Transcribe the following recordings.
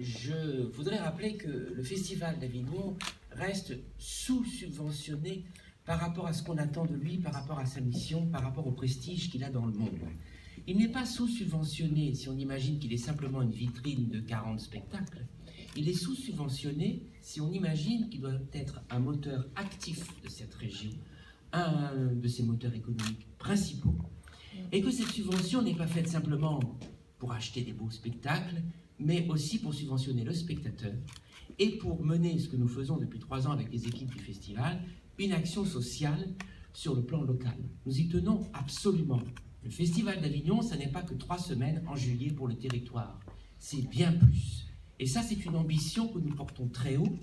je voudrais rappeler que le Festival d'Avignon reste sous-subventionné par rapport à ce qu'on attend de lui, par rapport à sa mission, par rapport au prestige qu'il a dans le monde. Il n'est pas sous-subventionné si on imagine qu'il est simplement une vitrine de 40 spectacles. Il est sous-subventionné si on imagine qu'il doit être un moteur actif de cette région, un de ses moteurs économiques principaux, et que cette subvention n'est pas faite simplement pour acheter des beaux spectacles, mais aussi pour subventionner le spectateur et pour mener ce que nous faisons depuis 3 ans avec les équipes du festival, une action sociale sur le plan local. Nous y tenons absolument. Le Festival d'Avignon, ça n'est pas que 3 semaines en juillet pour le territoire, c'est bien plus. Et ça, c'est une ambition que nous portons très haut.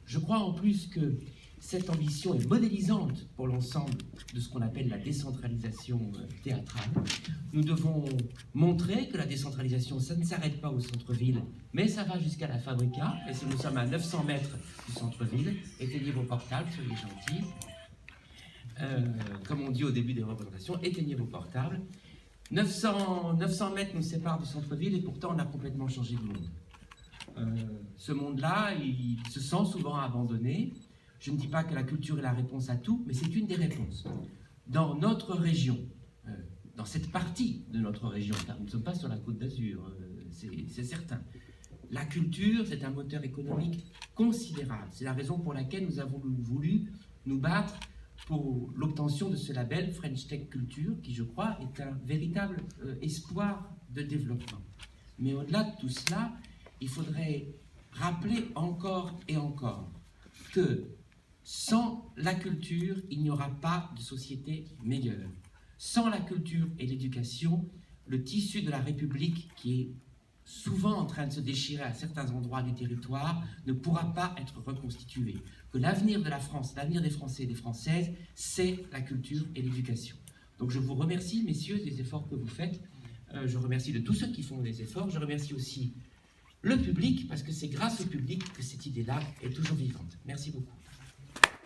Je crois en plus que cette ambition est modélisante pour l'ensemble de ce qu'on appelle la décentralisation théâtrale. Nous devons montrer que la décentralisation, ça ne s'arrête pas au centre-ville, mais ça va jusqu'à la Fabrica. Et si nous sommes à 900 mètres du centre-ville, éteignez vos portables, soyez gentils. Comme on dit au début des représentations, éteignez vos portables. 900 mètres nous séparent du centre-ville et pourtant on a complètement changé de monde. Ce monde-là, il se sent souvent abandonné. Je ne dis pas que la culture est la réponse à tout, mais c'est une des réponses. Dans notre région, dans cette partie de notre région, car nous ne sommes pas sur la Côte d'Azur, c'est certain, la culture, c'est un moteur économique considérable. C'est la raison pour laquelle nous avons voulu nous battre pour l'obtention de ce label French Tech Culture, qui, je crois, est un véritable espoir de développement. Mais au-delà de tout cela, il faudrait rappeler encore et encore que sans la culture, il n'y aura pas de société meilleure. Sans la culture et l'éducation, le tissu de la République, qui est souvent en train de se déchirer à certains endroits du territoire, ne pourra pas être reconstitué. Que l'avenir de la France, l'avenir des Français et des Françaises, c'est la culture et l'éducation. Donc je vous remercie, messieurs, des efforts que vous faites. Je remercie de tous ceux qui font des efforts. Je remercie aussi le public, parce que c'est grâce au public que cette idée-là est toujours vivante. Merci beaucoup.